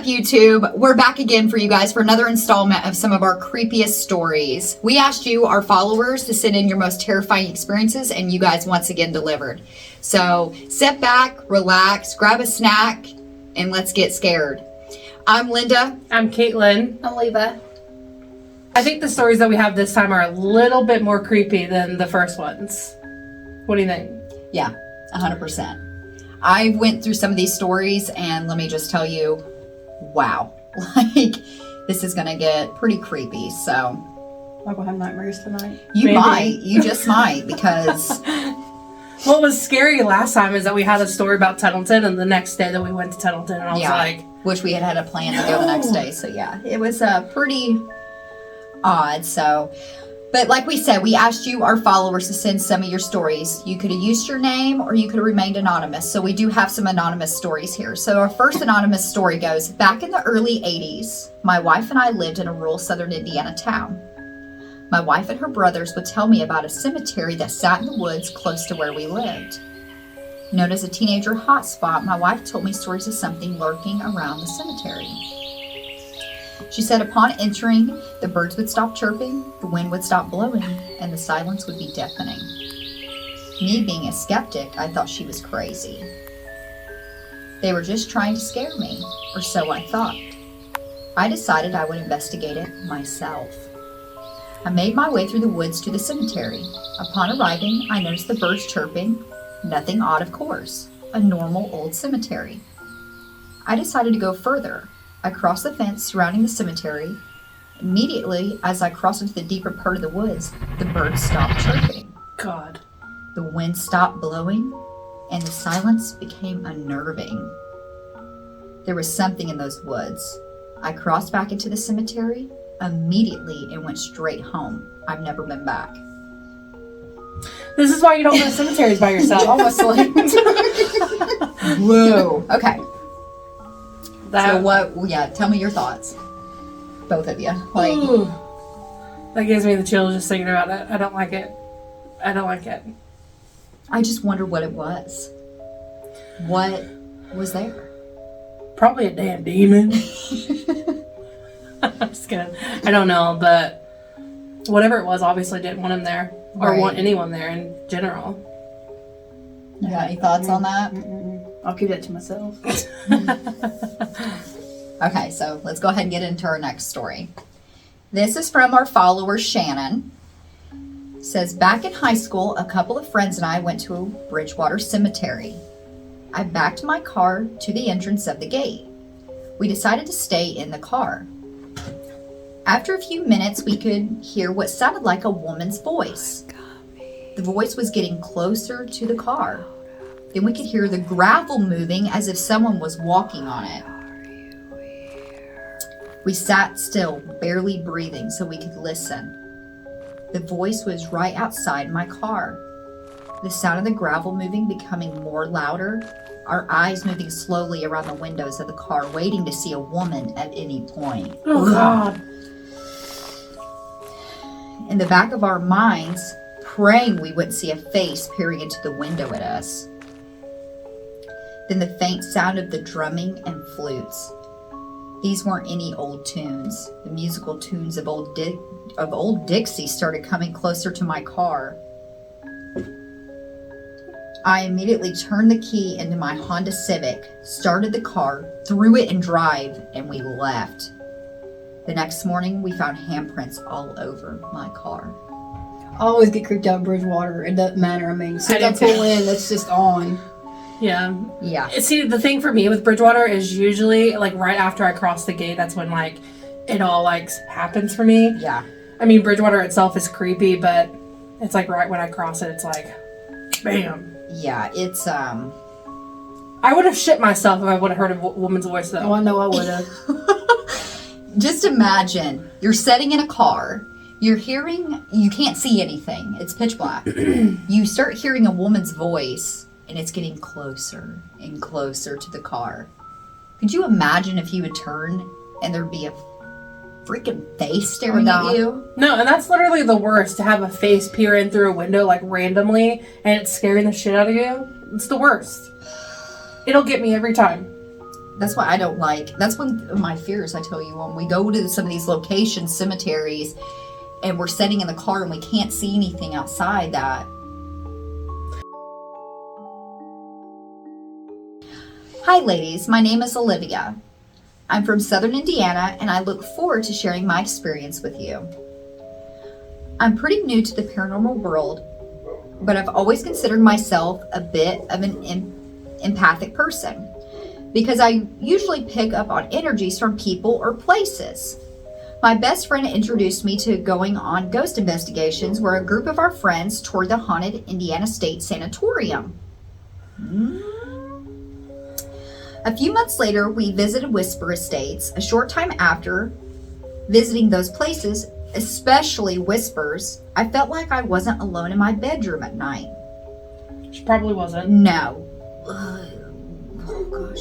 up, YouTube? We're back again for you guys for another installment of some of our creepiest stories. We asked you, our followers, to send in your most terrifying experiences, and you guys once again delivered. So sit back, relax, grab a snack, and let's get scared. I'm Linda. I'm Caitlin. I'm Leva. I think the stories that we have this time are a little bit more creepy than the first ones. What do you think? Yeah, 100%. I went through some of these stories, and let me just tell you, wow. Like, this is going to get pretty creepy, so. I'm going to have nightmares tonight. You Maybe. might. You just might, because... What was scary last time is that we had a story about Tunnelton, and the next day that we went to Tunnelton, and I was like... Which we had a plan to go the next day, so yeah. It was pretty odd, so... But like we said, we asked you, our followers, to send some of your stories. You could have used your name or you could have remained anonymous. So we do have some anonymous stories here. So our first anonymous story goes, back in the early 80s, my wife and I lived in a rural southern Indiana town. My wife and her brothers would tell me about a cemetery that sat in the woods close to where we lived. Known as a teenager hotspot, my wife told me stories of something lurking around the cemetery. She said upon entering, the birds would stop chirping, the wind would stop blowing, and the silence would be deafening. Me being a skeptic, I thought she was crazy. They were just trying to scare me, or so I thought. I decided I would investigate it myself. I made my way through the woods to the cemetery. Upon arriving, I noticed the birds chirping. Nothing odd, of course. A normal old cemetery. I decided to go further. I crossed the fence surrounding the cemetery. Immediately, as I crossed into the deeper part of the woods, the birds stopped chirping. God. The wind stopped blowing, and the silence became unnerving. There was something in those woods. I crossed back into the cemetery immediately and went straight home. I've never been back. This is why you don't go to cemeteries by yourself. Honestly. Whoa. Okay. That, So tell me your thoughts. Both of you. Like, ooh, that gives me the chills just thinking about it. I don't like it. I don't like it. I just wonder what it was. What was there? Probably a damn demon. I'm just kidding. I don't know, but whatever it was, obviously didn't want him there. Or Right. want anyone there in general. You got any thoughts on that? I'll keep that to myself. Okay, so let's go ahead and get into our next story. This is from our follower, Shannon. It says, back in high school, a couple of friends and I went to Bridgewater Cemetery. I backed my car to the entrance of the gate. We decided to stay in the car. After a few minutes, we could hear what sounded like a woman's voice. The voice was getting closer to the car. Then we could hear the gravel moving as if someone was walking on it. We sat still, barely breathing, so we could listen. The voice was right outside my car. The sound of the gravel moving becoming more louder, our eyes moving slowly around the windows of the car, waiting to see a woman at any point. Oh, God. In the back of our minds, praying we wouldn't see a face peering into the window at us. Then the faint sound of the drumming and flutes. These weren't any old tunes. The musical tunes of old Dixie started coming closer to my car. I immediately turned the key into my Honda Civic, started the car, threw it in drive, and we left. The next morning, we found handprints all over my car. I always get creeped out in Bridgewater. It doesn't matter. I mean, since I pull in, that's just on. Yeah. Yeah. See, the thing for me with Bridgewater is usually, like, right after I cross the gate, that's when, like, it all, like, happens for me. Yeah. I mean, Bridgewater itself is creepy, but it's, like, right when I cross it, it's like, bam. Yeah, it's, I would have shit myself if I would have heard a woman's voice, though. Oh, I know I would have. just imagine you're sitting in a car. You're hearing, you can't see anything. It's pitch black. You start hearing a woman's voice, and it's getting closer and closer to the car. Could you imagine if you would turn and there'd be a freaking face staring at you? No, and that's literally the worst, to have a face peer in through a window, like, randomly, and it's scaring the shit out of you. It's the worst. It'll get me every time. That's why I don't like, that's one of my fears, I tell you, when we go to some of these locations, cemeteries, and we're sitting in the car and we can't see anything outside that. Hi ladies, my name is Olivia. I'm from Southern Indiana and I look forward to sharing my experience with you. I'm pretty new to the paranormal world, but I've always considered myself a bit of an empathic person because I usually pick up on energies from people or places. My best friend introduced me to going on ghost investigations where a group of our friends toured the haunted Indiana State Sanatorium. A few months later, we visited Whisper Estates. A short time after visiting those places, especially Whispers, I felt like I wasn't alone in my bedroom at night. She probably wasn't. No. Oh gosh.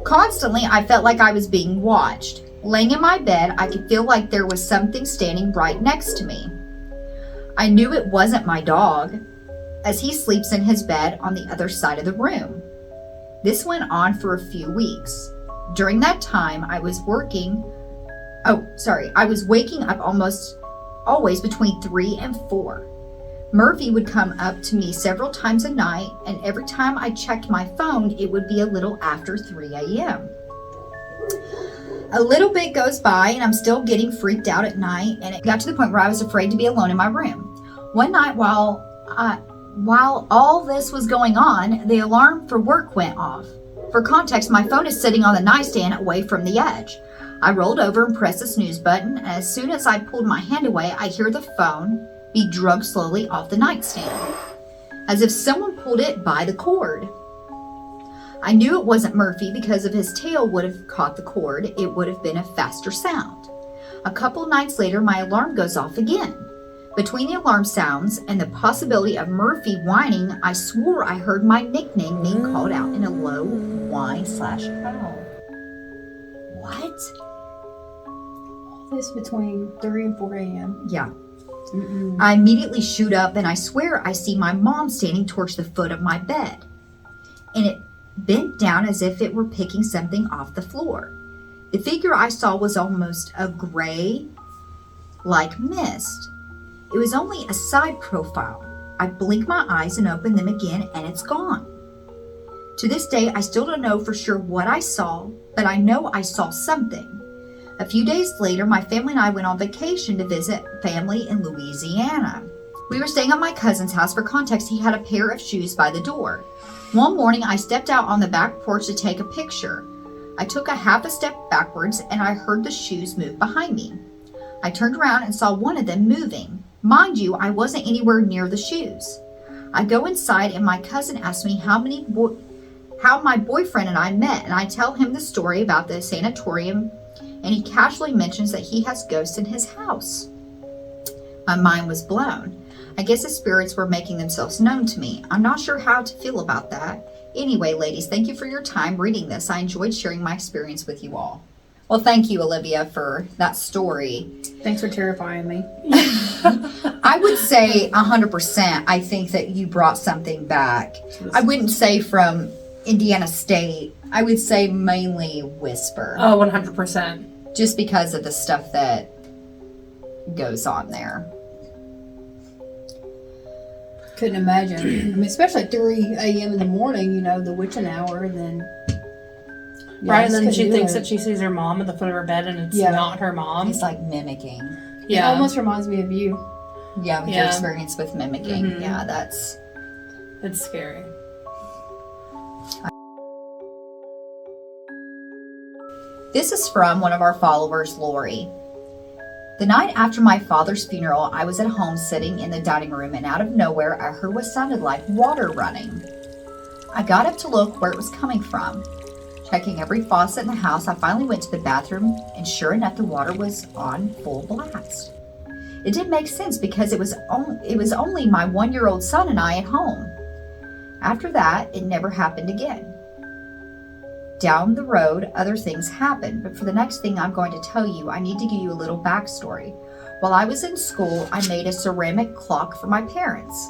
Constantly, I felt like I was being watched. Laying in my bed, I could feel like there was something standing right next to me. I knew it wasn't my dog, as he sleeps in his bed on the other side of the room. This went on for a few weeks. During that time, I was waking up almost always between 3 and 4. Murphy would come up to me several times a night, and every time I checked my phone, it would be a little after 3 a.m. A little bit goes by, and I'm still getting freaked out at night, and it got to the point where I was afraid to be alone in my room. One night while all this was going on, the alarm for work went off. For context, my phone is sitting on the nightstand away from the edge. I rolled over and pressed the snooze button, and as soon as I pulled my hand away, I hear the phone be dragged slowly off the nightstand, as if someone pulled it by the cord. I knew it wasn't Murphy because if his tail would have caught the cord, it would have been a faster sound. A couple nights later, my alarm goes off again. Between the alarm sounds and the possibility of Murphy whining, I swore I heard my nickname being called out in a low whine/howl. What? All this between 3 and 4 a.m. Yeah. I immediately shoot up and I swear I see my mom standing towards the foot of my bed. And it bent down as if it were picking something off the floor. The figure I saw was almost a gray, like mist. It was only a side profile. I blink my eyes and open them again and it's gone. To this day, I still don't know for sure what I saw, but I know I saw something. A few days later, my family and I went on vacation to visit family in Louisiana. We were staying at my cousin's house. For context, he had a pair of shoes by the door. One morning, I stepped out on the back porch to take a picture. I took a half a step backwards and I heard the shoes move behind me. I turned around and saw one of them moving. Mind you, I wasn't anywhere near the shoes. I go inside and my cousin asks me how my boyfriend and I met, and I tell him the story about the sanatorium, and he casually mentions that he has ghosts in his house. My mind was blown. I guess the spirits were making themselves known to me. I'm not sure how to feel about that. Anyway, ladies, thank you for your time reading this. I enjoyed sharing my experience with you all. Well, thank you, Olivia, for that story. Thanks for terrifying me. I would say 100%. I think that you brought something back. I wouldn't say from Indiana State. I would say mainly Whisper. Oh, 100%. Just because of the stuff that goes on there. Couldn't imagine. I mean, especially at 3 a.m. in the morning, the witching hour, and then... Yeah, right, and then she thinks that she sees her mom at the foot of her bed, and it's not her mom. It's like mimicking. Yeah. It almost reminds me of you. Yeah, with your experience with mimicking. Mm-hmm. Yeah, It's scary. This is from one of our followers, Lori. The night after my father's funeral, I was at home sitting in the dining room, and out of nowhere, I heard what sounded like water running. I got up to look where it was coming from. Checking every faucet in the house, I finally went to the bathroom, and sure enough, the water was on full blast. It didn't make sense because it was only my 1-year-old son and I at home. After that, it never happened again. Down the road, other things happened, but for the next thing I'm going to tell you, I need to give you a little backstory. While I was in school, I made a ceramic clock for my parents.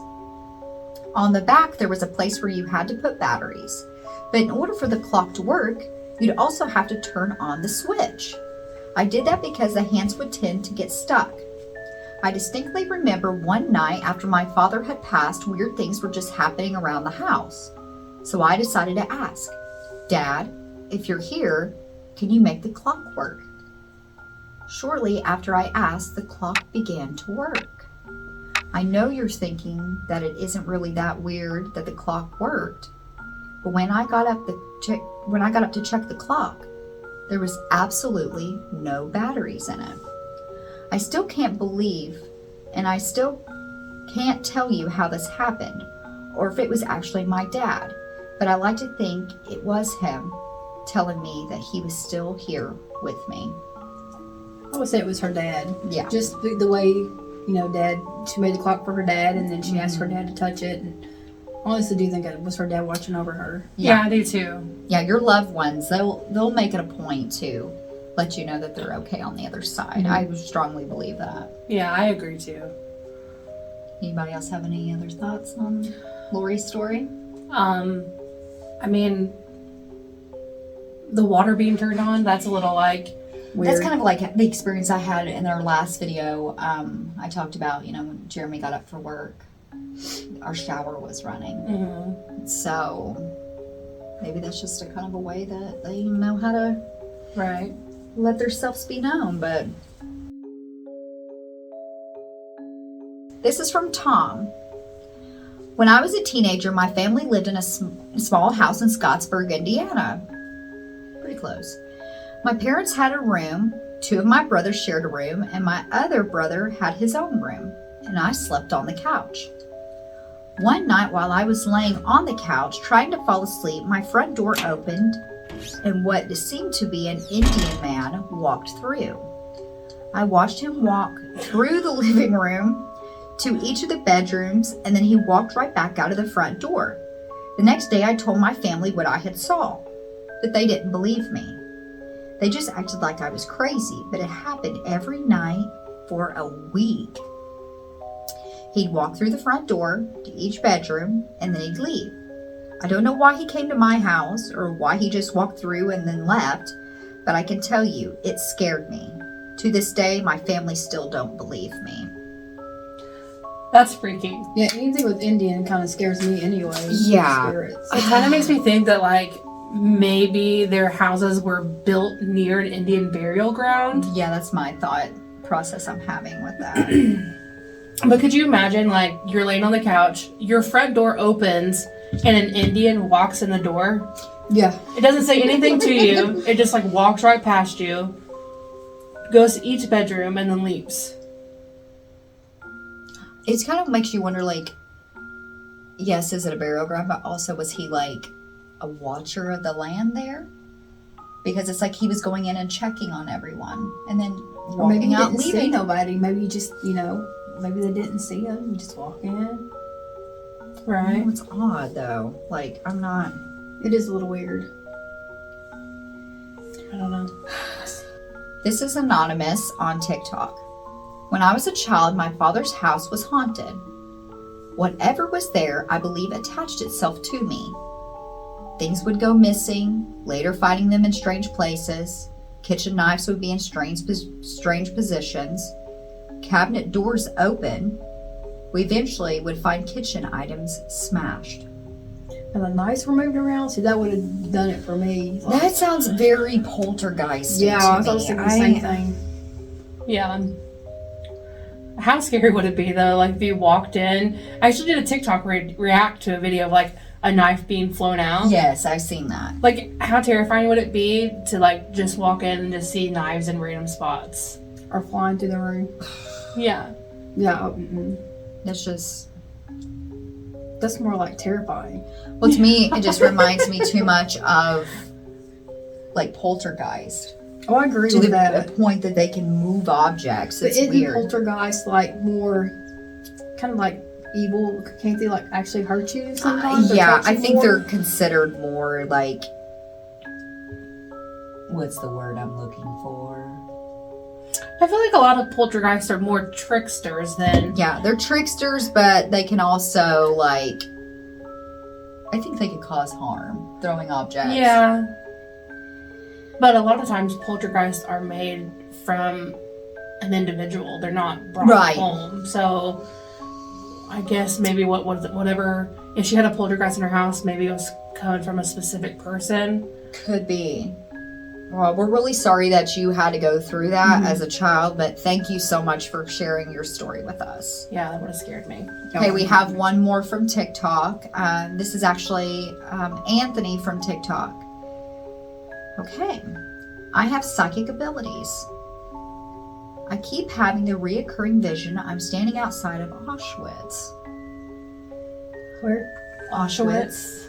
On the back, there was a place where you had to put batteries. But in order for the clock to work, You'd also have to turn on the switch. I did that because the hands would tend to get stuck. I distinctly remember one night after my father had passed, weird things were just happening around the house. So I decided to ask, Dad, if you're here, can you make the clock work? Shortly after I asked, the clock began to work. I know you're thinking that it isn't really that weird that the clock worked, but when I got up to check the clock, there was absolutely no batteries in it. I still can't believe, and I still can't tell you how this happened, or if it was actually my dad, but I like to think it was him telling me that he was still here with me. I would say it was her dad. Yeah. Just the way, she made the clock for her dad, and then she asked her dad to touch it. And I honestly do think it was her dad watching over her. Yeah, I do too. Yeah, your loved ones, they'll make it a point to let you know that they're okay on the other side. I strongly believe that. Yeah, I agree too. Anybody else have any other thoughts on Lori's story? I mean, the water being turned on, that's a little like weird. That's kind of like the experience I had in our last video. I talked about, when Jeremy got up for work, our shower was running. Mm-hmm. So maybe that's just a kind of a way that they know how to let themselves be known. But this is from Tom. When I was a teenager, my family lived in a small house in Scottsburg, Indiana. Pretty close. My parents had a room, 2 of my brothers shared a room, and my other brother had his own room, and I slept on the couch. One night while I was laying on the couch trying to fall asleep, my front door opened, and what seemed to be an Indian man walked through. I watched him walk through the living room to each of the bedrooms, and then he walked right back out of the front door. The next day I told my family what I had saw, but they didn't believe me. They just acted like I was crazy, but it happened every night for a week. He'd walk through the front door to each bedroom, and then he'd leave. I don't know why he came to my house or why he just walked through and then left, but I can tell you, it scared me. To this day, my family still don't believe me. That's freaky. Yeah, anything with Indian kind of scares me anyway. Yeah. Spirits. It kind of makes me think that like maybe their houses were built near an Indian burial ground. Yeah, that's my thought process I'm having with that. But could you imagine, like, you're laying on the couch, your front door opens, and an Indian walks in the door? Yeah. It doesn't say anything to you. It just, like, walks right past you, goes to each bedroom, and then leaves. It kind of makes you wonder, like, yes, is it a burial ground, but also was he, like, a watcher of the land there? Because it's like he was going in and checking on everyone, and then Or maybe walking he out, didn't see leaving. nobody. Maybe you just, maybe they didn't see him. You just walk in. Right. It's odd, though. Like, I'm not... It is a little weird. I don't know. This is anonymous on TikTok. When I was a child, my father's house was haunted. Whatever was there, I believe, attached itself to me. Things would go missing, later finding them in strange places. Kitchen knives would be in strange positions. Cabinet doors open. We eventually would find kitchen items smashed. And the knives were moved around. See, that would have done it for me. That sounds very poltergeist. Yeah, to I was me. thinking the same thing. Yeah. How scary would it be, though, like, if you walked in? I actually did a TikTok react to a video of, like, a knife being flown out. Yes, I've seen that. Like, how terrifying would it be to, like, just walk in and just see knives in random spots? Or flying through the room. Yeah. Yeah. That's just... That's more like terrifying. Well, to me, it just reminds me too much of, like, Poltergeist. Oh, I agree To with the that. point that they can move objects. But It's isn't weird. poltergeist like more kind of like evil? Can't they like actually hurt you sometimes? or Yeah, touch you I think more? they're considered more like... What's the word I'm looking for? I feel like a lot of poltergeists are more tricksters than... Yeah, they're tricksters, but they can also, like... I think they can cause harm, throwing objects. Yeah. But a lot of times poltergeists are made from an individual. They're not brought Right. home. So I guess maybe whatever, if she had a poltergeist in her house, maybe it was coming from a specific person. Could be. Well, we're really sorry that you had to go through that as a child, but thank you so much for sharing your story with us. Yeah, that would have scared me. Okay, we have one more from TikTok. This is actually Anthony from TikTok. Okay. I have psychic abilities. I keep having the reoccurring vision I'm standing outside of Auschwitz. Where? Auschwitz.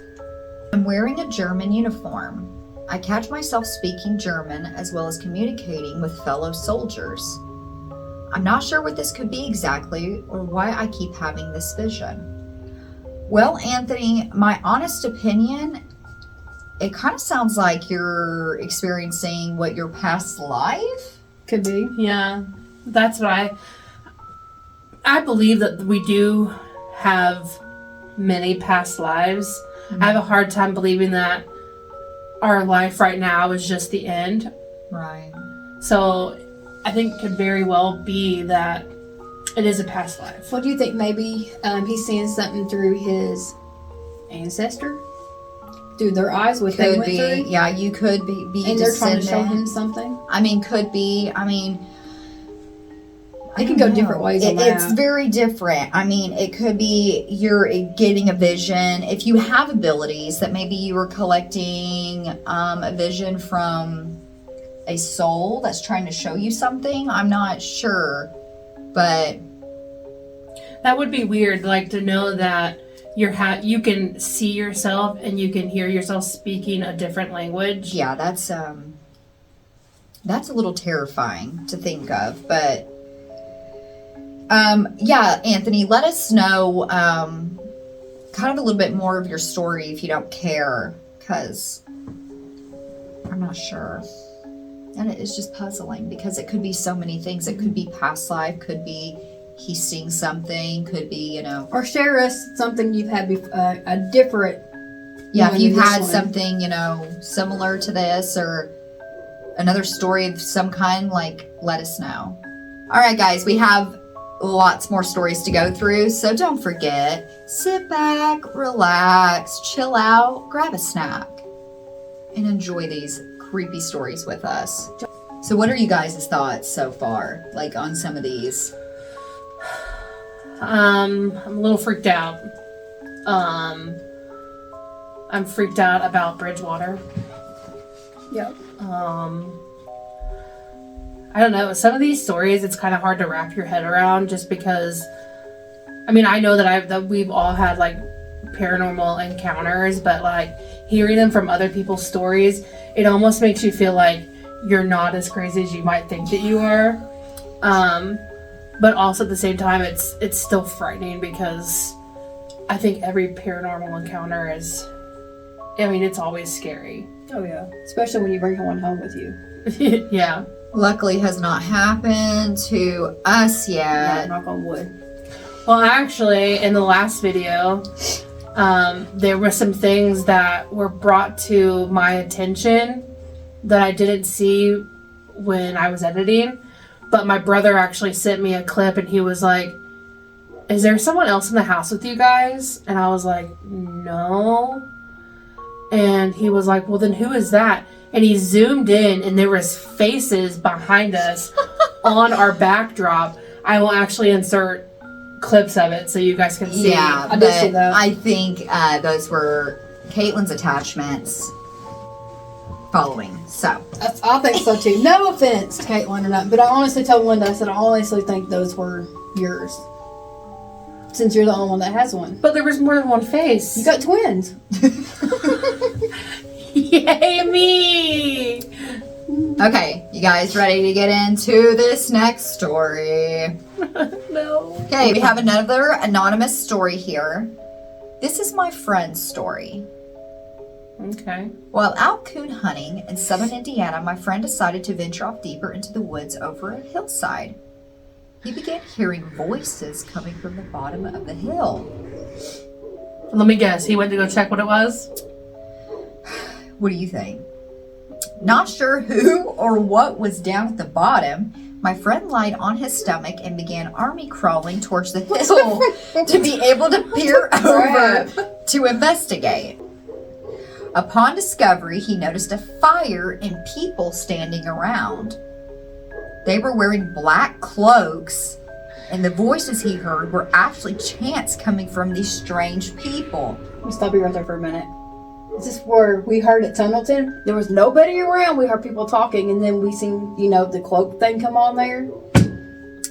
I'm wearing a German uniform. I catch myself speaking German as well as communicating with fellow soldiers. I'm not sure what this could be exactly or why I keep having this vision. Well, Anthony, my honest opinion, it kind of sounds like you're experiencing what your past life? Could be. Yeah, that's what I believe that we do have many past lives. I have a hard time believing that our life right now is just the end. Right. So I think it could very well be that it is a past life. What do you think? Maybe he's seeing something through his ancestor? Through their eyes, what they Could went be. through? Yeah, you could be And they're trying to show descendant. him something? I mean, could be. I mean, It can go different ways on It's that. very different. I mean, it could be you're getting a vision. If you have abilities that maybe you were collecting a vision from a soul that's trying to show you something. I'm not sure, but That would be weird, like to know that you can see yourself and you can hear yourself speaking a different language. yeah, that's a little terrifying to think of. But yeah, Anthony, let us know kind of a little bit more of your story if you don't care, because I'm not sure. And it is just puzzling because it could be so many things. It could be past life, could be he's seeing something, could be, Or share us something you've had a different. yeah, if one you've than this had one. something, similar to this or another story of some kind, like, let us know. All right, guys, we have lots more stories to go through, so don't forget, sit back, relax, chill out, grab a snack, and enjoy these creepy stories with us. So what are you guys' thoughts so far, like on some of these? I'm a little freaked out. I'm freaked out about Bridgewater. Yep. I don't know. Some of these stories, it's kind of hard to wrap your head around, just because. I mean, I know that we've all had like paranormal encounters, but like hearing them from other people's stories, it almost makes you feel like you're not as crazy as you might think that you are. But also at the same time, it's still frightening, because I think every paranormal encounter is. I mean, it's always scary. Oh yeah. Especially when you bring one home with you. Yeah. Luckily has not happened to us Yeah, yet. knock on wood. Well, actually, in the last video, there were some things that were brought to my attention that I didn't see when I was editing. But my brother actually sent me a clip, and he was like, "Is there someone else in the house with you guys?" And I was like, "No." And he was like, "Well, then who is that?" And he zoomed in, and there was faces behind us on our backdrop. I will actually insert clips of it so you guys can see. Yeah, I did see but that. I think those were Caitlin's attachments following. So, I think so too. No offense, Caitlin, or not, but I honestly told Linda, I said, I honestly think those were yours. Since you're the only one that has one. But there was more than one face. You got twins. Yay me! okay, you guys ready to get into this next story? No. Okay, we have another anonymous story here. This is my friend's story. Okay. While out coon hunting in southern Indiana, my friend decided to venture off deeper into the woods over a hillside. He began hearing voices coming from the bottom of the hill. Let me guess. He went to go check what it was? What do you think? Not sure who or what was down at the bottom, my friend lied on his stomach and began army crawling towards the hill to be able to peer over to investigate. Upon discovery, he noticed a fire and people standing around. They were wearing black cloaks, and the voices he heard were actually chants coming from these strange people. I'll stop you right there for a minute. Is this where we heard at Tunnelton? There was nobody around. We heard people talking, and then we seen, the cloak thing come on there.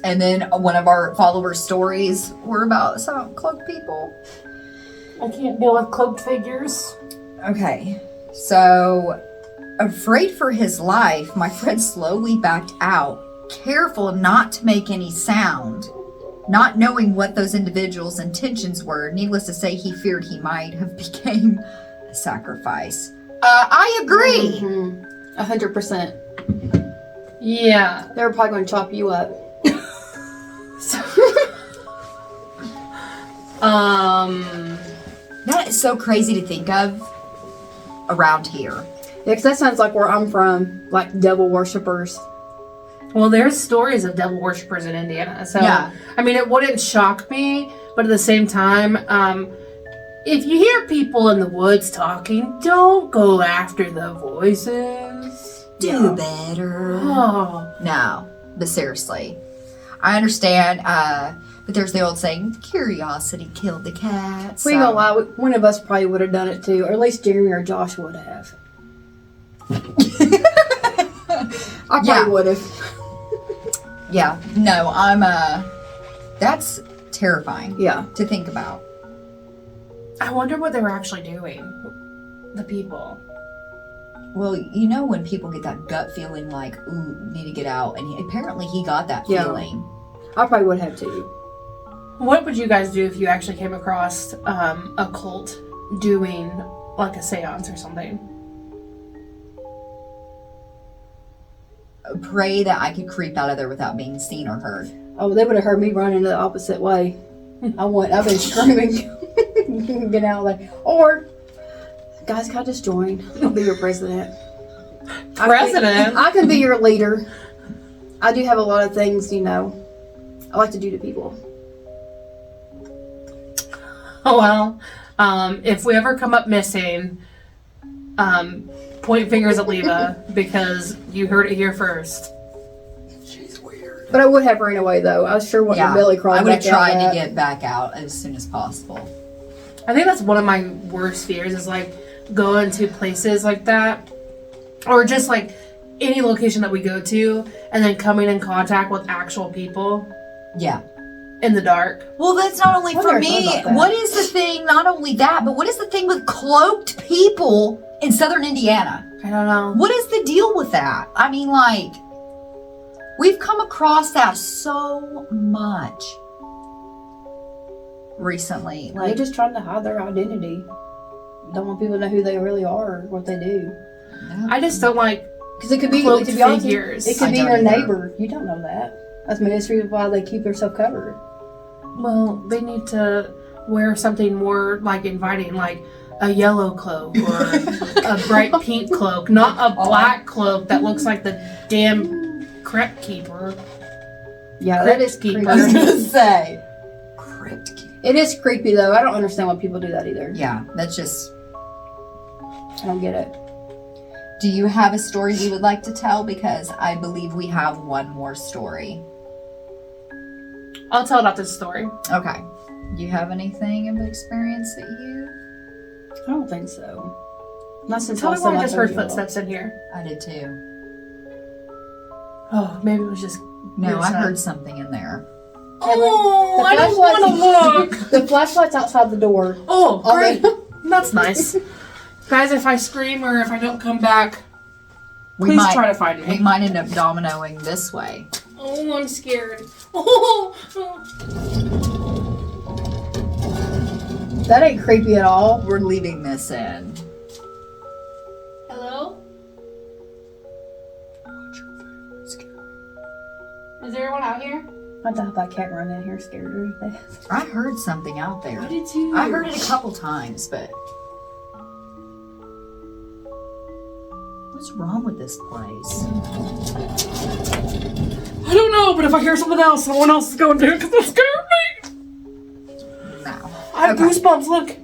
And then one of our followers' stories were about some cloaked people. I can't deal with cloaked figures. Okay, so afraid for his life, my friend slowly backed out, careful not to make any sound. Not knowing what those individuals' intentions were, needless to say, he feared he might have became a sacrifice. I agree. 100%. Yeah. They were probably going to chop you up. That is so crazy to think of around here. Yeah, because that sounds like where I'm from, like devil worshippers. Well, there's stories of devil worshippers in Indiana. So, Yeah. I mean, it wouldn't shock me, but at the same time, if you hear people in the woods talking, don't go after the voices. Do better. Oh. No, but seriously, I understand, but there's the old saying, curiosity killed the cat. We ain't gonna lie, one of us probably would have done it too, or at least Jeremy or Josh would have. I probably would have. Yeah, no, that's terrifying. Yeah. To think about. I wonder what they were actually doing, the people. Well, when people get that gut feeling like, ooh, need to get out, and apparently he got that Yeah. feeling. I probably would have too. What would you guys do if you actually came across a cult doing like a seance or something? Pray that I could creep out of there without being seen or heard. Oh, they would have heard me running the opposite way. I've been screaming. Get out of there. Or, guys, can I just join? I'll be your president. President? I can be your leader. I do have a lot of things, I like to do to people. Oh, well, if we ever come up missing, point fingers at Leva because you heard it here first. She's weird. But I would have ran away, though. I was sure wanting to belly crawl I would have back out tried to that. get back out as soon as possible. I think that's one of my worst fears is like going to places like that or just like any location that we go to and then coming in contact with actual people Yeah. in the dark. Well, that's not only I for never thought me. about that. What is the thing, not only that, but what is the thing with cloaked people in southern Indiana? I don't know. What is the deal with that? I mean, like, we've come across that so much recently. They're Like, just trying to hide their identity. Don't want people to know who they really are or what they do. I just don't like Because it could be, cloaked to be honest, figures. it could I be don't your either. neighbor. You don't know that. That's ministry why they keep themselves covered. Well, they need to wear something more like inviting, like a yellow cloak or a bright pink cloak, not a black cloak that looks like the damn crypt keeper. Yeah, Crypt that is keeper. creepy. I was gonna say, crypt keeper. It is creepy though. I don't understand why people do that either. Yeah, that's just. I don't get it. Do you have a story you would like to tell? Because I believe we have one more story. I'll tell about this story. Okay. Do you have anything of experience that you? I don't think so. Not since Tell me last why time I just told heard you all. footsteps in here. I did too. Oh, maybe it was just. No, your I son. heard something in there. Oh, The I don't want to look. The flashlight's outside the door. Oh, great. Already. That's nice. Guys, if I scream or if I don't come back, We please might try to find we me. might end up dominoing this way. Oh, I'm scared. Oh. That ain't creepy at all. We're leaving this in. Hello? Is everyone out here? I thought that cat run in here scared her to death. I heard something out there. I did too. I heard it a couple times, but What's wrong with this place? I don't know, but if I hear something else, someone else is going to, because it scared me. No. I have goosebumps, look.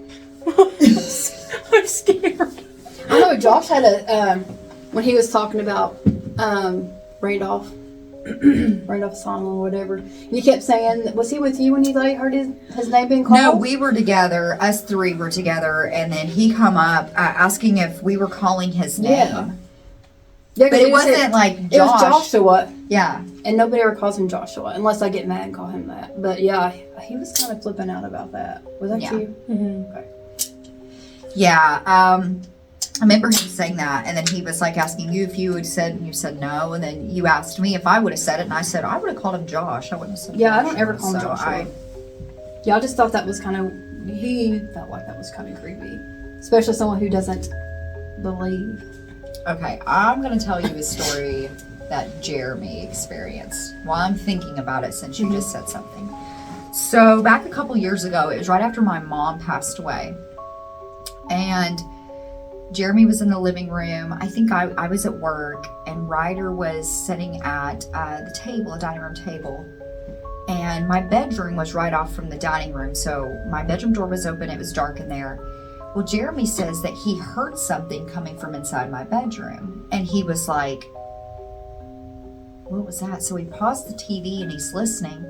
I'm scared. I know Josh had a, when he was talking about Randolph Song or whatever, you kept saying, was he with you when he heard his name being called? No, we were together. Us three were together, and then he come up asking if we were calling his name. Yeah. Yeah, But it wasn't like Josh. It was Joshua. Yeah. And nobody ever calls him Joshua, unless I get mad and call him that. But yeah, he was kind of flipping out about that. Was that you? Mm-hmm. Okay. Yeah. I remember him saying that, and then he was like asking you if you had said, and you said no, and then you asked me if I would have said it, and I said I would have called him Josh. I wouldn't have said Yeah, I Joshua, don't ever call him so Joshua. Yeah, I just thought that was kind of, he felt like that was kind of creepy. Especially someone who doesn't believe. Okay, I'm going to tell you a story that Jeremy experienced while I'm thinking about it since you just said something. So back a couple years ago, it was right after my mom passed away. And Jeremy was in the living room. I think I was at work, and Ryder was sitting at the table, a dining room table. And my bedroom was right off from the dining room. So my bedroom door was open. It was dark in there. Well, Jeremy says that he heard something coming from inside my bedroom. And he was like, what was that? So he paused the TV and he's listening.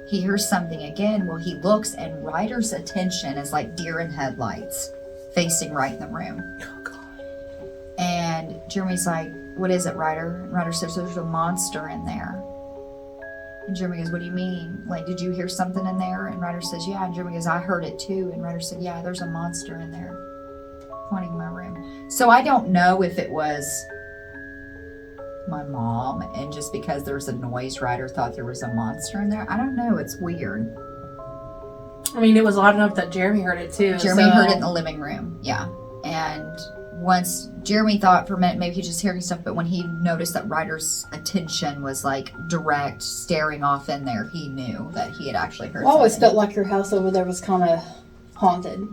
He hears something again. Well, he looks, and Ryder's attention is like deer in headlights, facing right in the room. Oh, God. And Jeremy's like, what is it, Ryder? And Ryder says, there's a monster in there. And Jeremy goes, what do you mean? Like, did you hear something in there? And Ryder says, yeah. And Jeremy goes, I heard it too. And Ryder said, yeah, there's a monster in there, pointing my room. So I don't know if it was my mom, and just because there was a noise, Ryder thought there was a monster in there. I don't know. It's weird. I mean, it was loud enough that Jeremy heard it too. Jeremy heard it in the living room. Yeah. And once Jeremy thought for a minute maybe he's just hearing stuff, but when he noticed that Ryder's attention was like direct, staring off in there, he knew that he had actually heard I always something. felt like your house over there was kind of haunted.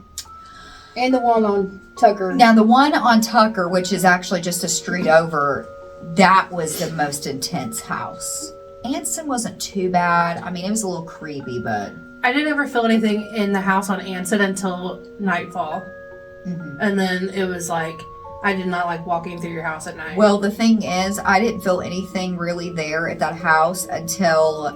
And the one on Tucker. Now, the one on Tucker, which is actually just a street over, that was the most intense house. Anson wasn't too bad. I mean, it was a little creepy, but... I didn't ever feel anything in the house on Anson until nightfall. Mm-hmm. And then it was like, I did not like walking through your house at night. Well, the thing is, I didn't feel anything really there at that house until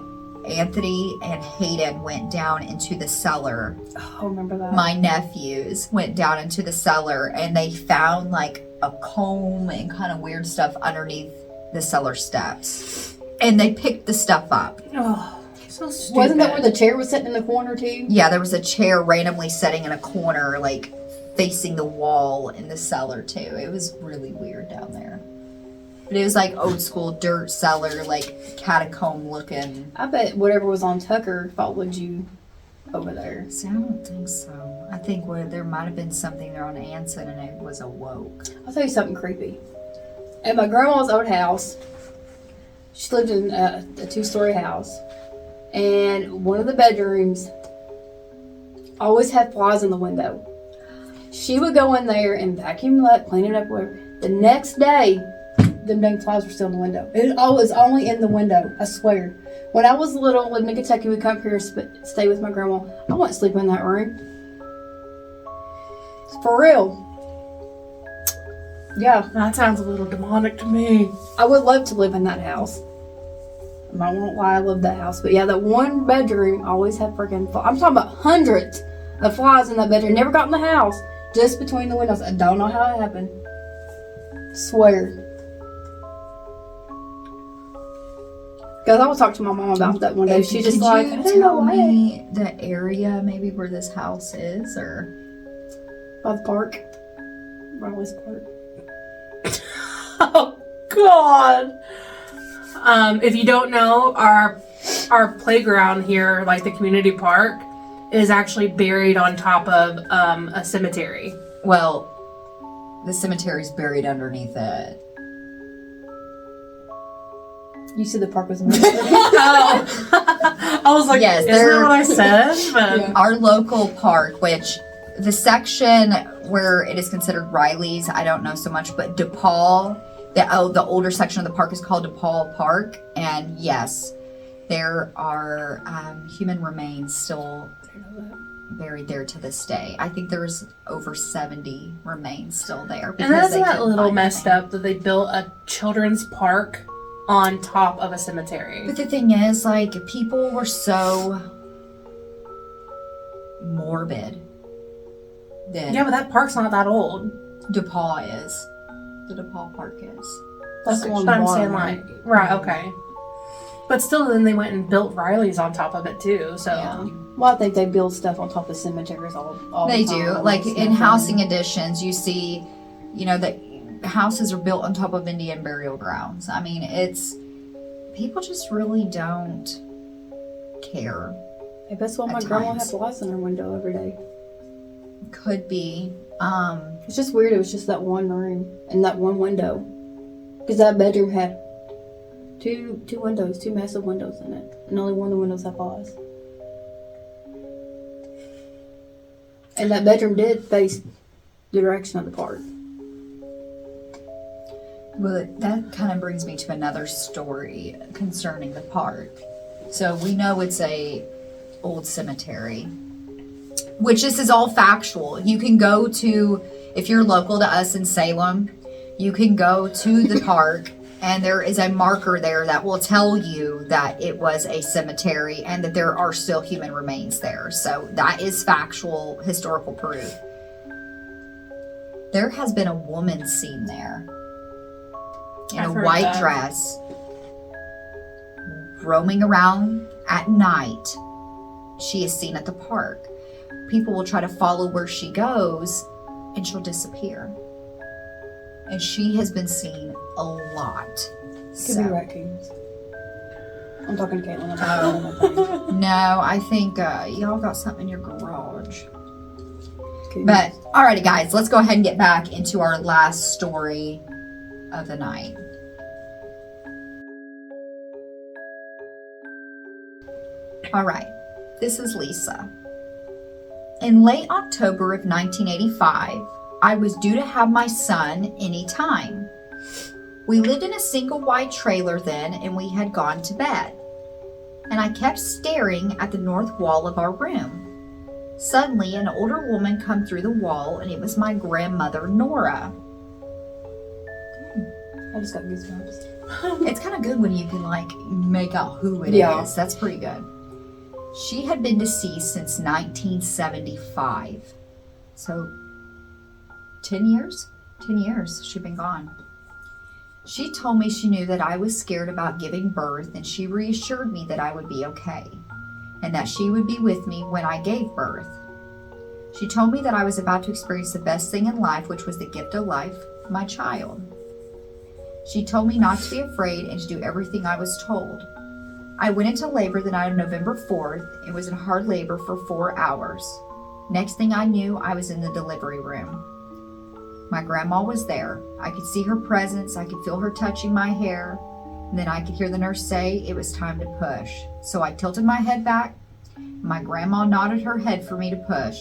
Anthony and Hayden went down into the cellar. Oh, I remember that. My nephews went down into the cellar, and they found like a comb and kind of weird stuff underneath the cellar steps. And they picked the stuff up. Oh, so stupid. Wasn't that where the chair was sitting in the corner too? Yeah, there was a chair randomly sitting in a corner, like facing the wall in the cellar too. It was really weird down there. But it was like old school dirt cellar, like catacomb looking. I bet whatever was on Tucker followed you over there. See, I don't think so. I think there might have been something there on Anson, and it was awoke. I'll tell you something creepy. At my grandma's old house, she lived in a 2-story house, and one of the bedrooms always had flies in the window. She would go in there and vacuum it up, clean it up, whatever. The next day, them dang flies were still in the window. It was only in the window, I swear. When I was little, living in Kentucky, we'd come up here and stay with my grandma. I wouldn't sleep in that room. For real. Yeah. That sounds a little demonic to me. I would love to live in that house. I won't lie, I love that house. But yeah, that one bedroom always had freaking flies. I'm talking about hundreds of flies in that bedroom. Never got in the house. Just between the windows. I don't know how it happened. Swear. Because I was talking to my mom about that one day. She just like, I don't know tell why. me the area maybe where this house is, or By the park. Riley's Park. Oh, God. If you don't know, our playground here, like the community park, is actually buried on top of a cemetery. well, the cemetery's buried underneath it. You said the park was moved. Oh. I was like, Yes, isn't that what I said? But Yeah. Our local park, which the section where it is considered Riley's, I don't know so much, but DePaul The older section of the park is called DePaul Park, and yes, there are human remains still buried there to this day. I think there's over 70 remains still there. And that's not a little messed up that they built a children's park on top of a cemetery. But the thing is, like, people were so morbid. Yeah, but that park's not that old. DePaul is. The DePaul Park is. That's the one. But I'm saying, like, right, okay. But still, then they went and built Riley's on top of it too. So, Yeah. Well, I think they build stuff on top of cemeteries all They the time. do. Like It's in not housing funny. additions, you see, that houses are built on top of Indian burial grounds. I mean, people just really don't care. Hey, that's why my At grandma times. has lights in her window every day. Could be. It's just weird. It was just that one room and that one window, because that bedroom had two windows, two massive windows in it, and only one of the windows had bars. And that bedroom did face the direction of the park. Well, that kind of brings me to another story concerning the park. So we know it's a old cemetery, which this is all factual. You can go to, if you're local to us in Salem, you can go to the park and there is a marker there that will tell you that it was a cemetery and that there are still human remains there. So that is factual historical proof. There has been a woman seen there in I've a heard white that. dress, roaming around at night. She is seen at the park. People will try to follow where she goes and she'll disappear. And she has been seen a lot. Could be raccoons. I'm talking to Caitlin. No, I think y'all got something in your garage. Could But, alrighty guys, let's go ahead and get back into our last story of the night. Alright, this is Lisa. In late October of 1985, I was due to have my son any time. We lived in a single wide trailer then, and we had gone to bed. And I kept staring at the north wall of our room. Suddenly, an older woman come through the wall, and it was my grandmother, Nora. I just got goosebumps. It's kind of good when you can, like, make out who it Yeah. is. That's pretty good. She had been deceased since 1975. So, 10 years? 10 years she'd been gone. She told me she knew that I was scared about giving birth, and she reassured me that I would be okay, and that she would be with me when I gave birth. She told me that I was about to experience the best thing in life, which was the gift of life, my child. She told me not to be afraid and to do everything I was told. I went into labor the night of November 4th and was in hard labor for 4 hours. Next thing I knew, I was in the delivery room. My grandma was there. I could see her presence. I could feel her touching my hair. And then I could hear the nurse say it was time to push. So I tilted my head back. My grandma nodded her head for me to push.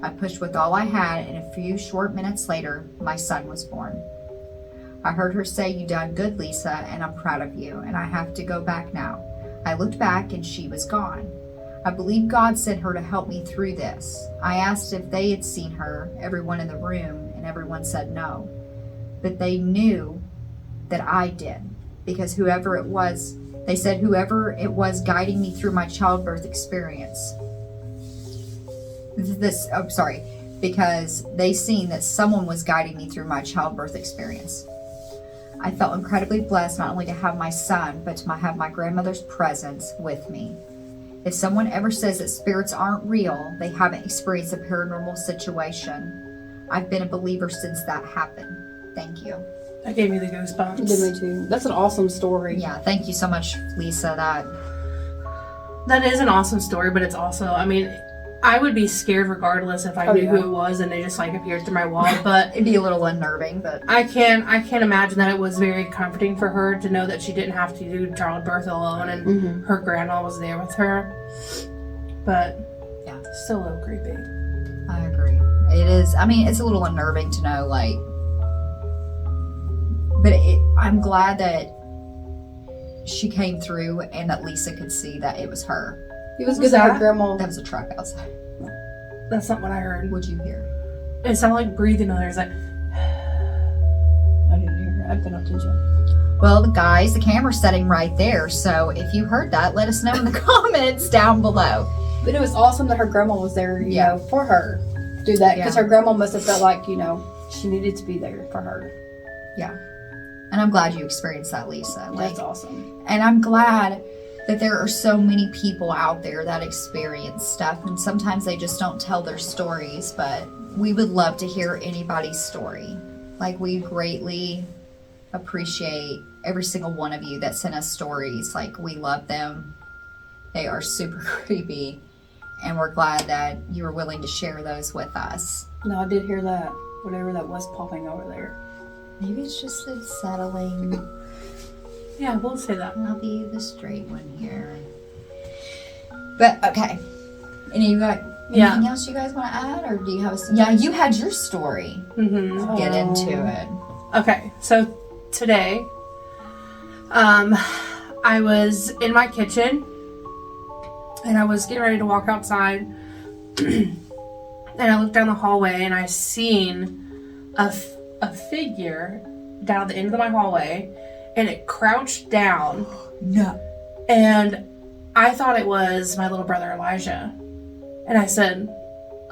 I pushed with all I had, and a few short minutes later, my son was born. I heard her say, "You done good, Lisa, and I'm proud of you, and I have to go back now." I looked back and she was gone. I believe God sent her to help me through this. I asked if they had seen her, everyone in the room, and everyone said no. But they knew that I did, because whoever it was, they said whoever it was guiding me through my childbirth experience. Because they seen that someone was guiding me through my childbirth experience. I felt incredibly blessed not only to have my son, but to have my grandmother's presence with me. If someone ever says that spirits aren't real, they haven't experienced a paranormal situation. I've been a believer since that happened. Thank you. That gave me the goosebumps. It did me too. That's an awesome story. Yeah, thank you so much, Lisa. That is an awesome story, but it's also, I mean, I would be scared regardless if I knew who it was and they just like appeared through my wall. But it'd be a little unnerving, but I can't imagine that it was very comforting for her to know that she didn't have to do childbirth alone and her grandma was there with her. But yeah, still a little creepy. I agree. It is. I mean, it's a little unnerving to know, like, but I'm glad that she came through and that Lisa could see that it was her. It was good that her grandma. That was a truck outside. That's not what I heard. What'd you hear? It sounded like breathing on there. It's like, I didn't hear her. I've been up attention. Well, guys, the camera's setting right there. So if you heard that, let us know in the comments down below. But it was awesome that her grandma was there, you know, for her. Do that. Because her grandma must have felt like, you know, she needed to be there for her. Yeah. And I'm glad you experienced that, Lisa. That's awesome. And I'm glad that there are so many people out there that experience stuff. And sometimes they just don't tell their stories. But we would love to hear anybody's story. Like, we greatly appreciate every single one of you that sent us stories. Like, we love them. They are super creepy. And we're glad that you were willing to share those with us. No, I did hear that. Whatever that was popping over there. Maybe it's just the settling. yeah, we'll say that. I'll be the straight one here. But, okay. And you got anything else you guys want to add? Or do you have yeah, you had your story. Mm-hmm. Get into it. Okay, so today, I was in my kitchen, and I was getting ready to walk outside, and I looked down the hallway, and I seen a figure down at the end of my hallway, and it crouched down. No. And I thought it was my little brother Elijah. And I said,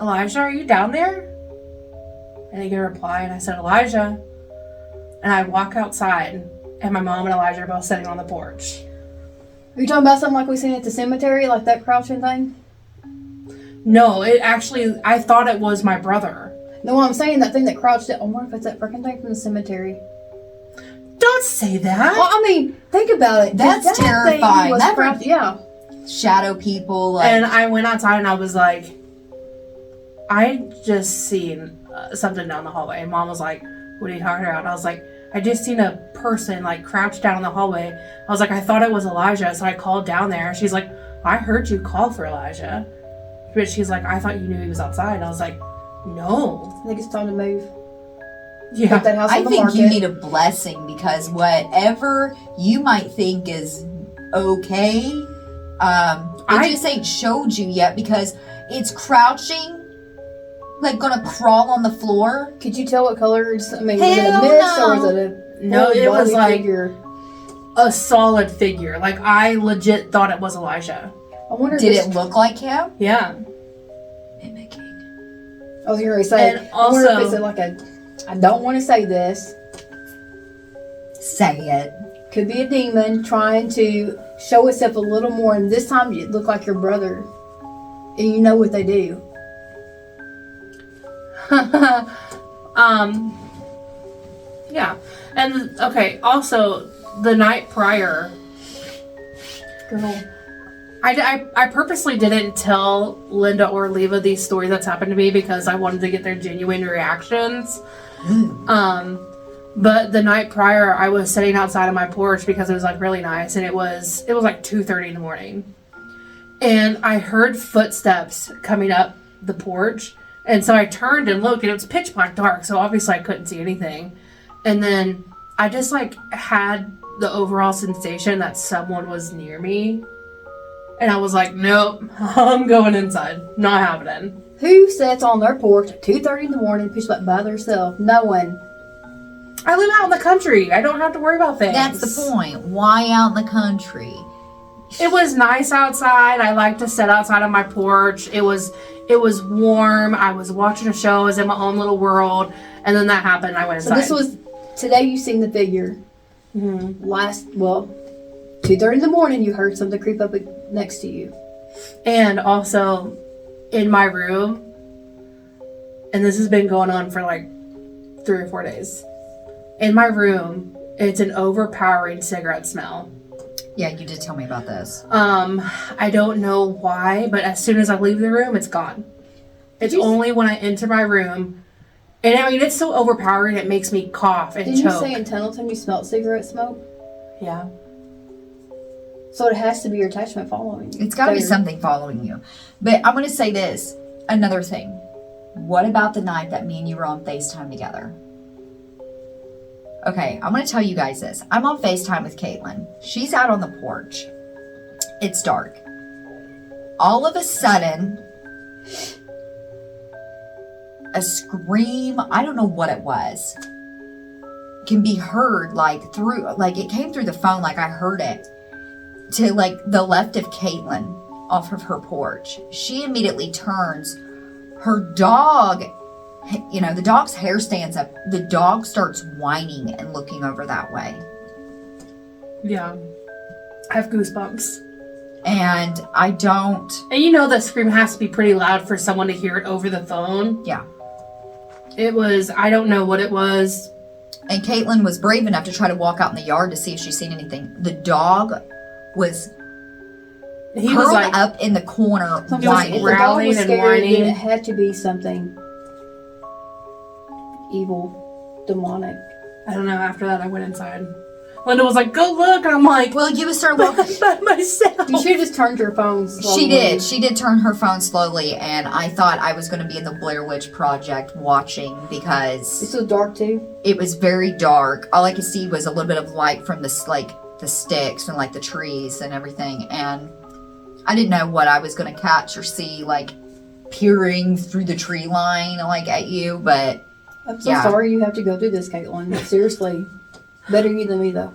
Elijah, are you down there? And he gave a reply, and I said, Elijah. And I walk outside, and my mom and Elijah are both sitting on the porch. Are you talking about something like we seen at the cemetery, like that crouching thing? No, it actually, I thought it was my brother. No, I'm saying that thing that crouched down. I wonder if it's that freaking thing from the cemetery. Don't say that. Well, I mean, think about it. That's that terrifying. Thing was That crouched, yeah. Shadow people. Like, And I went outside, and I was like, I just seen something down the hallway. And Mom was like, what are you talking about? And I was like, I just seen a person like crouched down in the hallway. I was like, I thought it was Elijah, so I called down there. She's like, I heard you call for Elijah. But she's like, I thought you knew he was outside. And I was like, no. I think it's time to move. Yeah. Put that house I on the think market. you need a blessing, because whatever you might think is okay, it just ain't showed you yet, because it's crouching, like gonna crawl on the floor. Could you tell what colors? I mean, was it a Hell mist no. or was it a No, it was like figure? a solid figure. Like, I legit thought it was Elijah. I wonder. Did if it look like him? Yeah. Mimicking. I was going to say. And I wonder if also- it's like a. I don't want to say this. Say it. Could be a demon trying to show itself a little more, and this time it look like your brother, and you know what they do. Yeah. And, okay, also, the night prior, Girl, I purposely didn't tell Linda or Leva these stories that's happened to me because I wanted to get their genuine reactions. But the night prior, I was sitting outside on my porch because it was like really nice, and it was like 2:30 in the morning, and I heard footsteps coming up the porch, and so I turned and looked, and it was pitch black dark, so obviously I couldn't see anything, and then I just like had the overall sensation that someone was near me, and I was like, nope, I'm going inside, not happening. who sits on their porch at 2:30 in the morning, pitch black by themselves? No one. I live out in the country. I don't have to worry about things. That's the point. Why out in the country? It was nice outside. I like to sit outside on my porch. It was warm. I was watching a show. I was in my own little world. And then that happened. I went So inside. this was today. You seen the figure. Mm-hmm. 2:30 in the morning. You heard something creep up next to you. And also in my room, and this has been going on for like 3 or 4 days. In my room, it's an overpowering cigarette smell. Yeah, you did tell me about this. I don't know why, but as soon as I leave the room, it's gone. It's only when I enter my room, and I mean, it's so overpowering, it makes me cough and Didn't choke. you say in Tunnelton you smelled cigarette smoke? Yeah. So it has to be your attachment following you. It's got to be There. something following you. But I'm going to say this. Another thing. What about the night that me and you were on FaceTime together? Okay, I'm going to tell you guys this. I'm on FaceTime with Caitlin. She's out on the porch. It's dark. All of a sudden, a scream, I don't know what it was, can be heard it came through the phone, like I heard it, to like the left of Caitlin off of her porch. She immediately turns. Her dog, the dog's hair stands up. The dog starts whining and looking over that way. Yeah. I have goosebumps. And I don't... And you know that scream has to be pretty loud for someone to hear it over the phone. Yeah. It was, I don't know what it was. And Caitlin was brave enough to try to walk out in the yard to see if she's seen anything. The dog was curled like up in the corner, was whining. growling and whining. It had to be something evil, demonic. I don't know. After that, I went inside. Linda was like, "Go look," and I'm like, "Well, you start walking by myself." You should have just turned your phone slowly. She did. She did turn her phone slowly, and I thought I was going to be in the Blair Witch Project watching because it's so dark too. It was very dark. All I could see was a little bit of light from the sticks and like the trees and everything, and I didn't know what I was going to catch or see, like peering through the tree line like at you. But I'm so sorry you have to go through this, Caitlin. Seriously. Better you than me, though.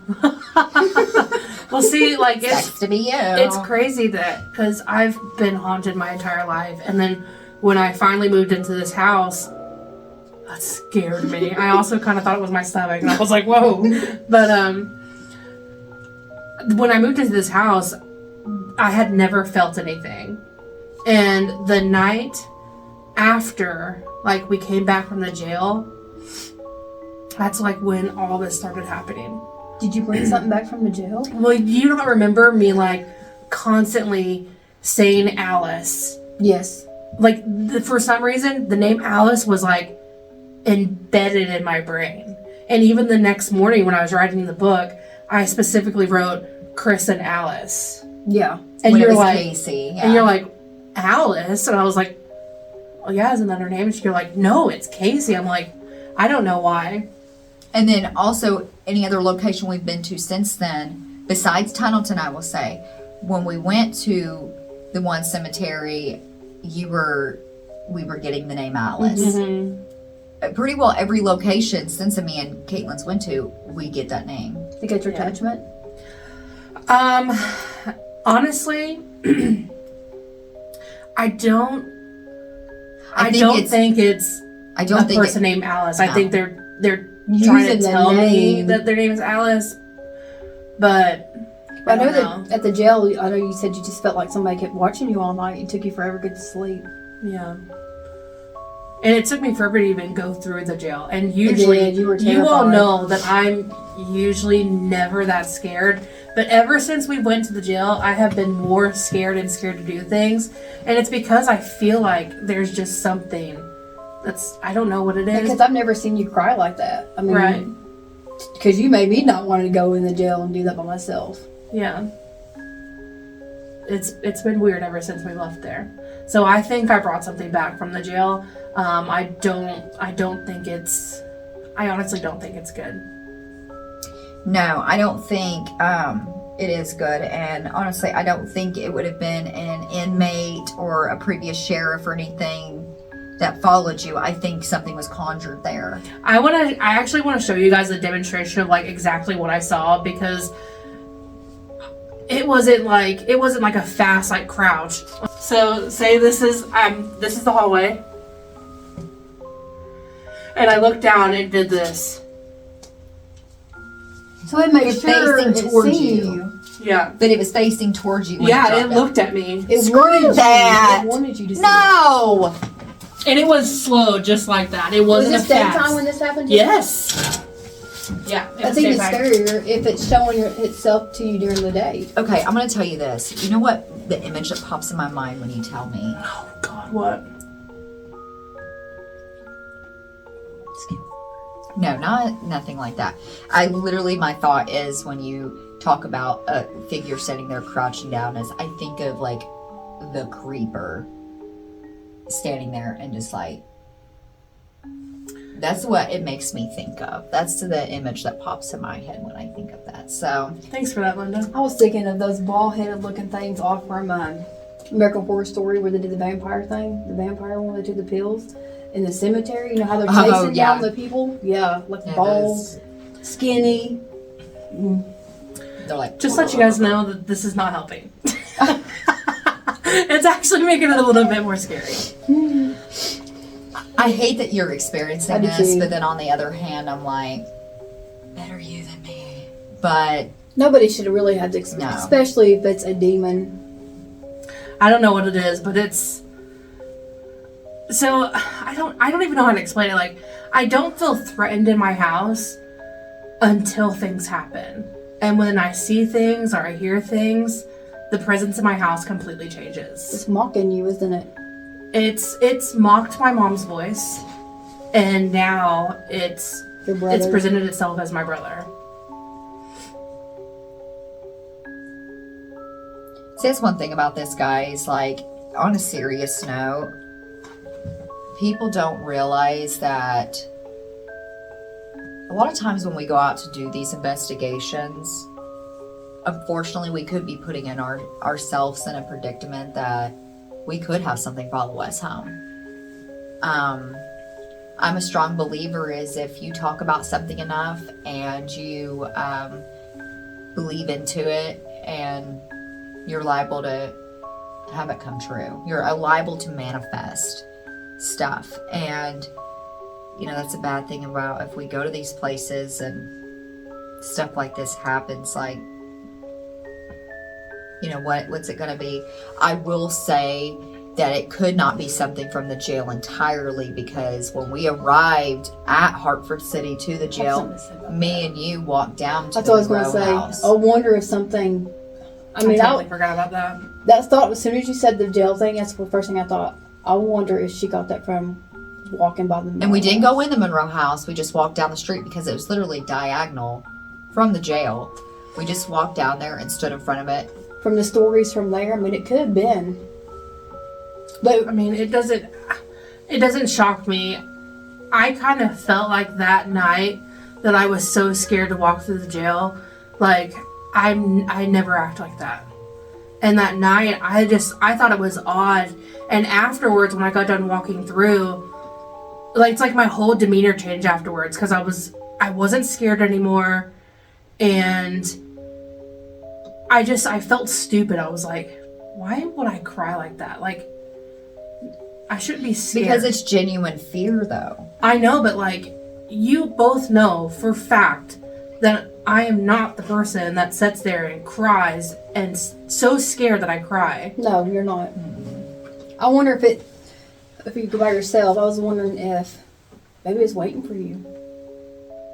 Well, see, like, Sucks to be you. It's crazy that, because I've been haunted my entire life, and then when I finally moved into this house, that scared me. I also kind of thought it was my stomach, and I was like, whoa. But, when I moved into this house, I had never felt anything. And the night after, like, we came back from the jail, that's like when all this started happening. Did you bring something back from the jail? Well, you don't remember me like constantly saying Alice. Yes. Like for some reason, the name Alice was like embedded in my brain. And even the next morning when I was writing the book, I specifically wrote Chris and Alice. Yeah. And when you're it was like, Casey. Yeah. And you're like, Alice? And I was like, well, yeah, isn't that her name? And you're like, no, it's Casey. I'm like, I don't know why. And then also any other location we've been to since then, besides Tunnelton, I will say, when we went to the one cemetery, we were getting the name Alice. Mm-hmm. Pretty well every location since me and Caitlin's went to, we get that name. To get your attachment? Honestly, I don't think it's a person named Alice. No. I think they're trying to tell me that their name is Alice, but I know that at the jail, I know you said you just felt like somebody kept watching you all night. It took you forever to get to sleep. Yeah. And it took me forever to even go through the jail. And usually, you all know that I'm usually never that scared. But ever since we went to the jail, I have been more scared to do things. And it's because I feel like there's just something I don't know what it is. Because I've never seen you cry like that. I mean, right. Because you made me not want to go in the jail and do that by myself. Yeah. It's been weird ever since we left there. So I think I brought something back from the jail. I honestly don't think it's good. No, I don't think it is good. And honestly, I don't think it would have been an inmate or a previous sheriff or anything that followed you. I think something was conjured there. I actually want to show you guys a demonstration of like exactly what I saw, because it wasn't like a fast like crouch. So say this is the hallway, and I looked down and did this. So it made sure facing towards you. Yeah. But it was facing towards you. When It looked at me. It wanted that. It wanted you to see. No. And it was slow, just like that. It wasn't Was this a fast. daytime when this happened to you? Yes. Yeah. That's even scarier if it's showing itself to you during the day. Okay, I'm going to tell you this. You know what the image that pops in my mind when you tell me? Oh, God, what? No, nothing like that. My thought is when you talk about a figure sitting there crouching down, is I think of like the creeper standing there and just like That's what it makes me think of. That's the image that pops in my head when I think of that. So Thanks for that, Linda. I was thinking of those bald-headed looking things off from American Horror Story where they did the vampire thing. The vampire one, they took the pills in the cemetery. You know how they're chasing down the people? Yeah, like bald, skinny. They're like, Just let you guys know that this is not helping. It's actually making it a little bit more scary. I hate that you're experiencing I do this, too. but then on the other hand, I'm like, better you than me. But Nobody should have really had to experience, No. especially if it's a demon. I don't know what it is, but it's so I don't even know how to explain it. Like, I don't feel threatened in my house until things happen. And when I see things or I hear things, the presence in my house completely changes. It's mocking you, isn't it? It's mocked my mom's voice, and now it's Your brother. it's presented itself as my brother. see, that's one thing about this, guys. Like, on a serious note, people don't realize that a lot of times when we go out to do these investigations, unfortunately, we could be putting in ourselves in a predicament that we could have something follow us home. I'm a strong believer is if you talk about something enough and you believe into it, and you're liable to have it come true. You're liable to manifest stuff. And, you know, that's a bad thing about if we go to these places and stuff like this happens, like, you know, what's it going to be? I will say that it could not be something from the jail entirely, because when we arrived at Hartford City to the jail, me and you walked down to That's the what I was going to row say. house. I wonder if something. I mean, I totally forgot about that. that thought as soon as you said the jail thing, that's the first thing I thought. I wonder if she got that from walking by the. And we didn't go in the Monroe house. We just walked down the street because it was literally diagonal from the jail. We just walked down there and stood in front of it. From the stories from there, I mean, it could have been. But I mean, it doesn't shock me. I kind of felt like that night that I was so scared to walk through the jail. Like, I never act like that. And that night, I thought it was odd. And afterwards, when I got done walking through, like, it's like my whole demeanor changed afterwards, because I wasn't scared anymore. And I felt stupid. I was like, why would I cry like that? Like, I shouldn't be scared. Because it's genuine fear, though. I know, but like, you both know for fact that I am not the person that sits there and cries and so scared that I cry. no, you're not. I wonder if you go by yourself. I was wondering if maybe it's waiting for you.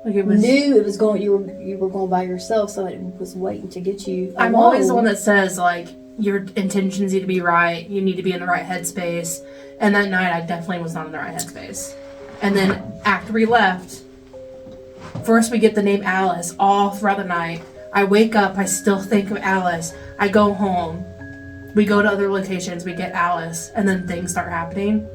Like, it was. Knew it was going. You were going by yourself, so it was waiting to get you. I'm alone. always the one that says, like, your intentions need to be right. You need to be in the right headspace. And that night, I definitely was not in the right headspace. And then after we left, first we get the name Alice all throughout the night. I wake up, I still think of Alice. I go home. We go to other locations, we get Alice, and then things start happening.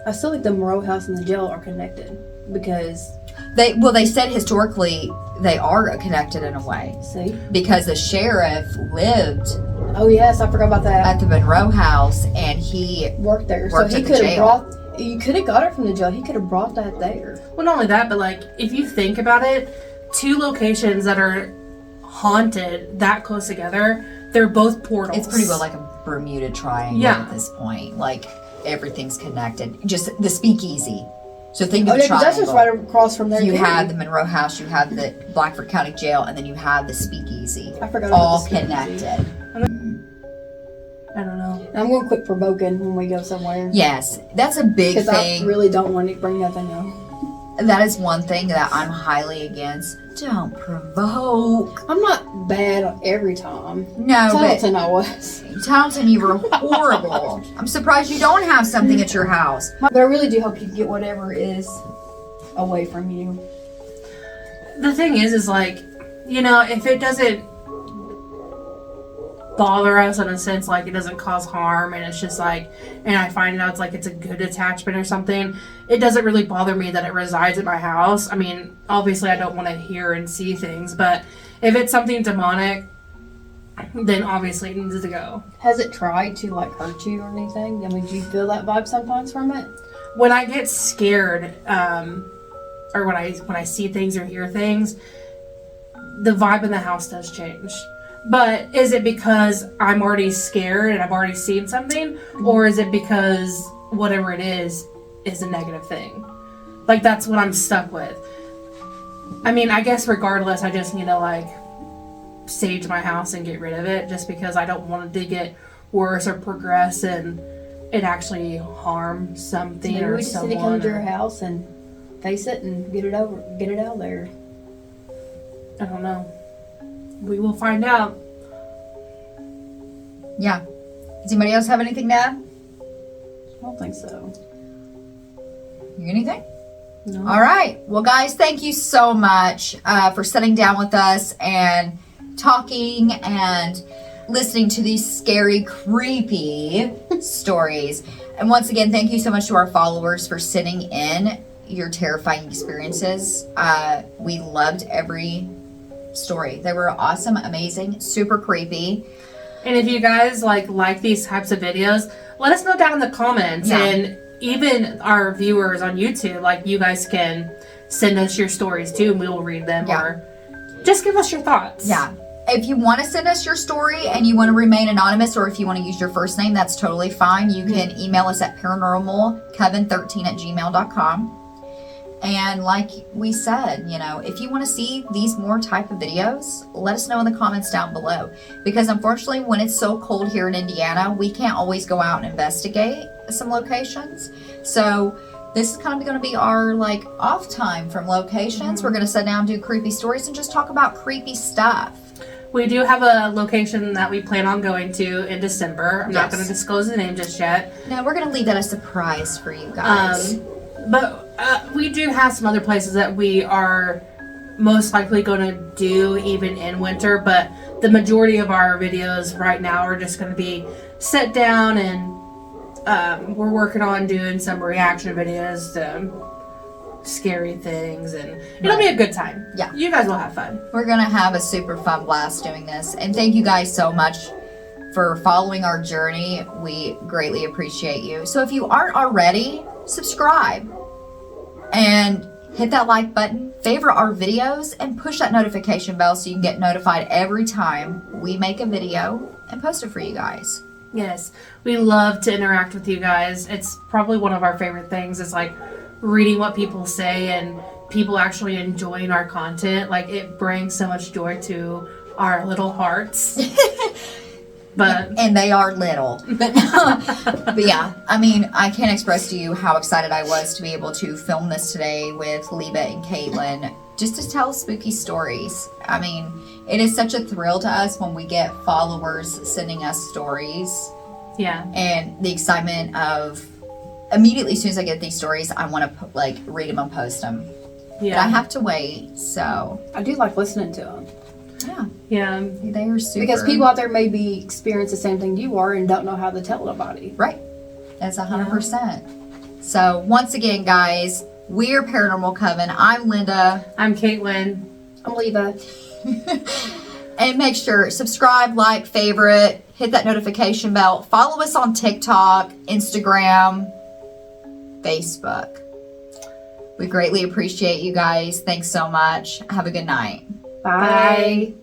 I still think the Moreau house and the jail are connected because They said historically they are connected in a way, see. because the sheriff lived Oh yes, I forgot about that. at the Monroe house, and he Worked there, Worked so he at the could have jail. brought. You could have got it from the jail. He could have brought that there. Well, not only that, but like, if you think about it, two locations that are haunted that close together, they're both portals. it's pretty well like a Bermuda Triangle Yeah. at this point. Like, everything's connected. Just the speakeasy. So think Oh of yeah, the 'cause that's just triangle. right across from there. You too. have the Monroe house, you have the Blackford County Jail, and then you have the speakeasy. I forgot about All the speakeasy. connected. I don't know. And I'm going to quit provoking when we go somewhere. Yes, that's a big Because I thing. really don't want to bring nothing up. That is one thing that I'm highly against. Don't provoke. I'm not bad every time. No, Templeton I was. but Townsend, you were horrible. I'm surprised you don't have something at your house. But I really do hope you get whatever is away from you. The thing is like, you know, if it doesn't bother us in a sense, like it doesn't cause harm, and it's just like, and I find out it's like it's a good attachment or something, it doesn't really bother me that it resides at my house. I mean, obviously I don't want to hear and see things, but if it's something demonic, then obviously it needs to go. Has it tried to like hurt you or anything? I mean, do you feel that vibe sometimes from it? When I get scared, or when I see things or hear things, the vibe in the house does change. But is it because I'm already scared and I've already seen something, or is it because whatever it is a negative thing? Like, that's what I'm stuck with. I mean, I guess regardless, I just need to like sage my house and get rid of it, just because I don't want it to get worse or progress and it actually harm something. Maybe or we just someone. need to come to your house and face it and get it out there. I don't know. We will find out. Yeah. Does anybody else have anything to add? I don't think so. Anything? No. All right. Well, guys, thank you so much for sitting down with us and talking and listening to these scary, creepy stories. And once again, thank you so much to our followers for sending in your terrifying experiences. We loved every story. They were awesome, amazing, super creepy. And if you guys like these types of videos, let us know down in the comments. Yeah. And even our viewers on YouTube, like, you guys can send us your stories too, and we will read them. Yeah. Or just give us your thoughts. Yeah. If you want to send us your story and you want to remain anonymous, or if you want to use your first name, that's totally fine. You can email us at paranormalcoven13@gmail.com. And like we said, you know, if you want to see these more type of videos, let us know in the comments down below. Because unfortunately, when it's so cold here in Indiana, we can't always go out and investigate some locations. So this is kind of going to be our like off time from locations. We're going to sit down, do creepy stories, and just talk about creepy stuff. We do have a location that we plan on going to in December. I'm not Yes. going to disclose the name just yet. No, we're going to leave that a surprise for you guys. But we do have some other places that we are most likely going to do even in winter. But the majority of our videos right now are just going to be sit down, and we're working on doing some reaction videos to scary things, and it'll be a good time. Yeah. You guys will have fun. We're going to have a super fun blast doing this. And thank you guys so much for following our journey. We greatly appreciate you. So if you aren't already, subscribe and hit that like button, favorite our videos, and push that notification bell so you can get notified every time we make a video and post it for you guys. Yes, we love to interact with you guys. It's probably one of our favorite things is like reading what people say and people actually enjoying our content. Like, it brings so much joy to our little hearts. But and they are little. But yeah, I mean, I can't express to you how excited I was to be able to film this today with Liba and Caitlin, just to tell spooky stories. I mean, it is such a thrill to us when we get followers sending us stories. yeah. And the excitement of immediately as soon as I get these stories, I want to like read them and post them. Yeah. But I have to wait, so I do like listening to them. yeah, Yeah. they are super. Because people out there maybe experience the same thing you are and don't know how to tell nobody. Right. That's 100%. So once again, guys, we're Paranormal Coven. I'm Linda. I'm Caitlin. I'm Leva. And make sure, subscribe, like, favorite, hit that notification bell. Follow us on TikTok, Instagram, Facebook. We greatly appreciate you guys. Thanks so much. Have a good night. Bye.